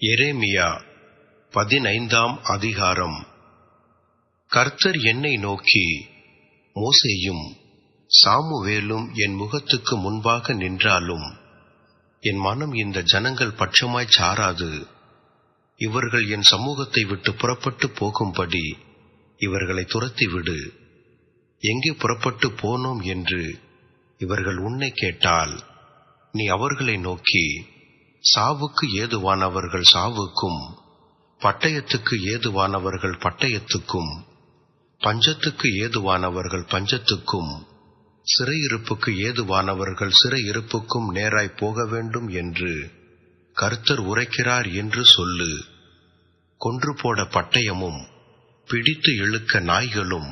எரேமியா 15ஆம் அதிகாரம். கர்த்தர் என்னை நோக்கி, மோசேயும் சாமுவேலும் என் முகத்துக்கு முன்பாக நின்றாலும் என் மனம் இந்த ஜனங்கள் பட்சமாய்ச் சாராது. இவர்கள் என் சமூகத்தை விட்டு புறப்பட்டு போகும்படி இவர்களை துரத்திவிடு. எங்கே புறப்பட்டு போனோம் என்று இவர்கள் உன்னை கேட்டால், நீ அவர்களை நோக்கி, சாவுக்கு ஏதுவானவர்கள் சாவுக்கும், பட்டயத்துக்கு ஏதுவானவர்கள் பட்டயத்துக்கும், பஞ்சத்துக்கு ஏதுவானவர்கள் பஞ்சத்துக்கும், சிறையிருப்புக்கு ஏதுவானவர்கள் சிறையிருப்புக்கும் நேராய் போக வேண்டும் என்று கர்த்தர் உரைக்கிறார் என்று சொல்லு. கொன்று போட பட்டயமும், பிடித்து இழுக்க நாய்களும்,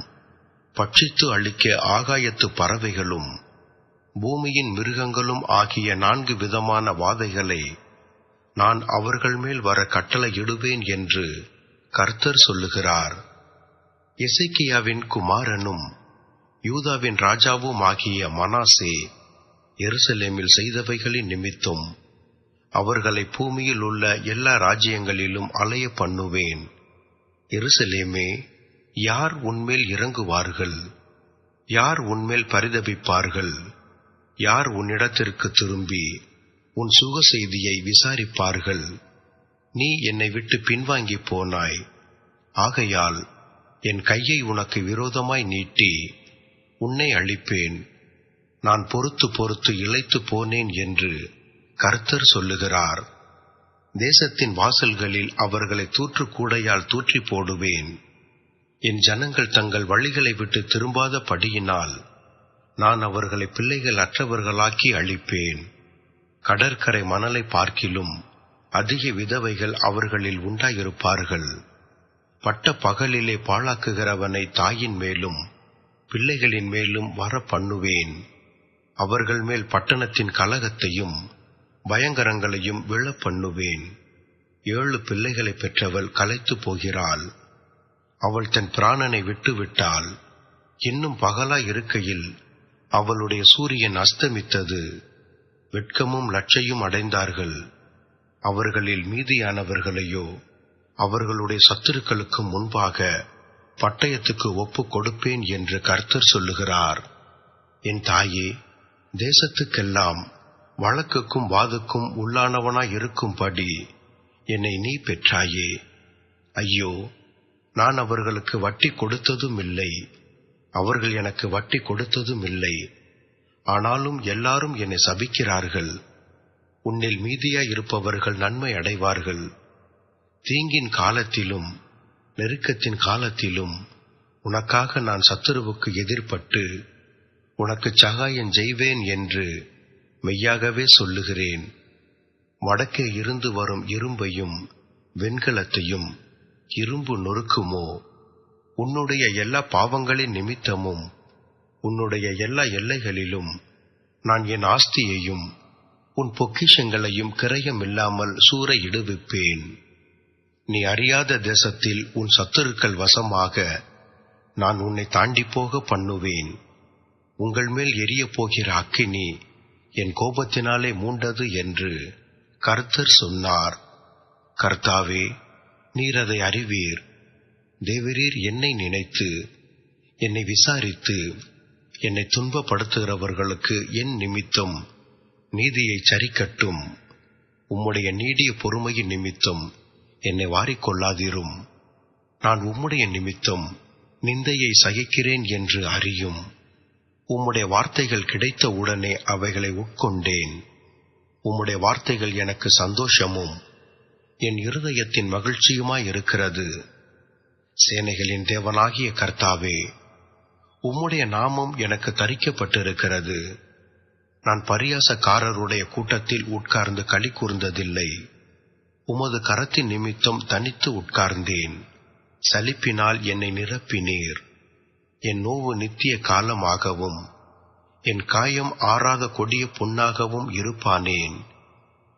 பட்சித்து அழிக்க ஆகாயத்து பறவைகளும், பூமியின் மிருகங்களும் ஆகிய 4 விதமான வாதைகளை நான் அவர்கள் மேல் வர கட்டளையிடுவேன் என்று கர்த்தர் சொல்லுகிறார். எசேக்கியாவின் குமாரனும் யூதாவின் ராஜாவும் ஆகிய மனாசே எருசலேமில் செய்தவைகளின் நிமித்தம் அவர்களை பூமியில் உள்ள எல்லா ராஜ்யங்களிலும் அலைய பண்ணுவேன். எருசலேமே, யார் உன்மேல் இறங்குவார்கள்? யார் உன்மேல் பரிதபிப்பார்கள்? யார் உன்னிடத்திற்கு திரும்பி உன் சுக செய்தியை விசாரிப்பார்கள்? நீ என்னை விட்டு பின்வாங்கி போனாய். ஆகையால் என் கையை உனக்கு விரோதமாய் நீட்டி உன்னை அழிப்பேன். நான் பொறுத்து பொறுத்து இளைத்து போனேன் என்று கர்த்தர் சொல்லுகிறார். தேசத்தின் வாசல்களில் அவர்களை தூற்றுக்கூடையால் தூற்றி போடுவேன். என் ஜனங்கள் தங்கள் வழிகளை விட்டு திரும்பாத படியினால் நான் அவர்களை பிள்ளைகள் அற்றவர்களாக்கி அழிப்பேன். கடற்கரை மணலை பார்க்கிலும் அதிக விதவைகள் அவர்களில் உண்டாயிருப்பார்கள். பட்ட பகலிலே பாழாக்குகிறவனை தாயின் மேலும் பிள்ளைகளின் மேலும் வர பண்ணுவேன். அவர்கள் மேல் பட்டணத்தின் கலகத்தையும் பயங்கரங்களையும் விழ பண்ணுவேன். 7 பிள்ளைகளை பெற்றவள் களைத்து போகிறாள். அவள் தன் பிராணனை விட்டுவிட்டாள். இன்னும் பகலாய் இருக்கையில் அவளுடைய சூரியன் அஸ்தமித்தது. வெட்கமும் லட்சையும் அடைந்தார்கள். அவர்களில் மீதியானவர்களையோ அவர்களுடைய சத்துருக்களுக்கு முன்பாக பட்டயத்துக்கு ஒப்பு கொடுப்பேன் என்று கர்த்தர் சொல்லுகிறார். என் தாயே, தேசத்துக்கெல்லாம் வழக்குக்கும் வாதுக்கும் உள்ளானவனாய் இருக்கும்படி என்னை நீ பெற்றாயே. ஐயோ, நான் அவர்களுக்கு வட்டி கொடுத்ததும் இல்லை, அவர்கள் எனக்கு வட்டி கொடுத்ததும் இல்லை. ஆனாலும் எல்லாரும் என்னை சபிக்கிறார்கள். உன்னில் மீதியாய் இருப்பவர்கள் நன்மை அடைவார்கள். தீங்கின் காலத்திலும் நெருக்கத்தின் காலத்திலும் உனக்காக நான் சத்துருவுக்கு எதிர்ப்பட்டு உனக்கு சகாயம் செய்வேன் என்று மெய்யாகவே சொல்லுகிறேன். வடக்கே இருந்து வரும் இரும்பையும் வெண்கலத்தையும் இரும்பு நொறுக்குமோ? உன்னுடைய எல்லா பாவங்களின் நிமித்தமும் உன்னுடைய எல்லா எல்லைகளிலும் நான் என் ஆஸ்தியையும் உன் பொக்கிஷங்களையும் கிரயமில்லாமல் சூறையிடுவிப்பேன். நீ அறியாத தேசத்தில் உன் சத்துருக்கள் வசமாக நான் உன்னை தாண்டி போக பண்ணுவேன். உங்கள் மேல் எரிய போகிற அக்கினி என் கோபத்தினாலே மூண்டது என்று கர்த்தர் சொன்னார். கர்த்தாவே, நீர் அதை அறிவீர். தேவரீர் என்னை நினைத்து என்னை விசாரித்து என்னை துன்பப்படுத்துகிறவர்களுக்கு என் நிமித்தம் நீதியை சரிக்கட்டும். உம்முடைய நீடிய பொறுமையின் நிமித்தம் என்னை வாரிக்கொள்ளாதிரும். நான் உம்முடைய நிமித்தம் நிந்தையை சகிக்கிறேன் என்று அறியும். உம்முடைய வார்த்தைகள் கிடைத்த உடனே அவைகளை உட்கொண்டேன். உம்முடைய வார்த்தைகள் எனக்கு சந்தோஷமும் என் இருதயத்தின் மகிழ்ச்சியுமாயிருக்கிறது. சேனைகளின் தேவனாகிய கர்த்தாவே, உம்முடைய நாமம் எனக்கு தரிக்கப்பட்டிருக்கிறது. நான் பரியாசக்காரருடைய கூட்டத்தில் உட்கார்ந்து களி கூர்ந்ததில்லை. உமது கரத்தின் நிமித்தம் தனித்து உட்கார்ந்தேன். சலிப்பினால் என்னை நிரப்பினீர். என் நோவு நித்திய காலமாகவும் என் காயம் ஆறாத கொடிய புண்ணாகவும் இருப்பானேன்.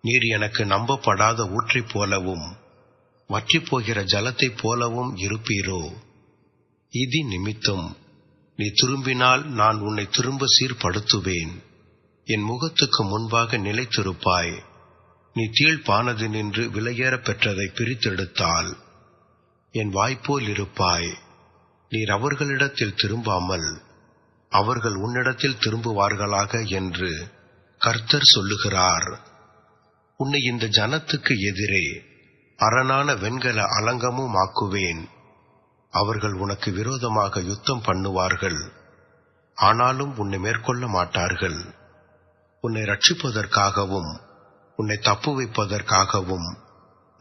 நீர் எனக்கு நம்பப்படாத ஊற்றைப் போலவும் வற்றிப்போகிற ஜலத்தைப் போலவும் இருப்பீரோ? இதி நிமித்தம் நீ திரும்பினால் நான் உன்னை திரும்ப சீர்படுத்துவேன். என் முகத்துக்கு முன்பாக நிலைத்திருப்பாய். நீ தீழ்ப்பானது நின்று விலையேறப் பெற்றதை பிரித்தெடுத்தால் என் வாய்ப்போல் இருப்பாய். நீர் அவர்களிடத்தில் திரும்பாமல் அவர்கள் உன்னிடத்தில் திரும்புவார்களாக என்று கர்த்தர் சொல்லுகிறார். உன்னை இந்த ஜனத்துக்கு எதிரே அரணான வெண்கல அலங்கமும் ஆக்குவேன். அவர்கள் உனக்கு விரோதமாக யுத்தம் பண்ணுவார்கள், ஆனாலும் உன்னை மேற்கொள்ள மாட்டார்கள். உன்னை ரட்சிப்பதற்காகவும் உன்னை தப்புவிப்பதற்காகவும்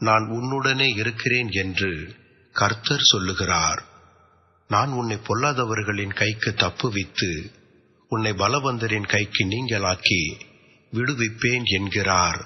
நான் உன்னுடனே இருக்கிறேன் என்று கர்த்தர் சொல்லுகிறார். நான் உன்னை பொல்லாதவர்களின் கைக்கு தப்புவித்து உன்னை பலவந்தரின் கைக்கு நீங்கலாக்கி விடுவிப்பேன் என்கிறார்.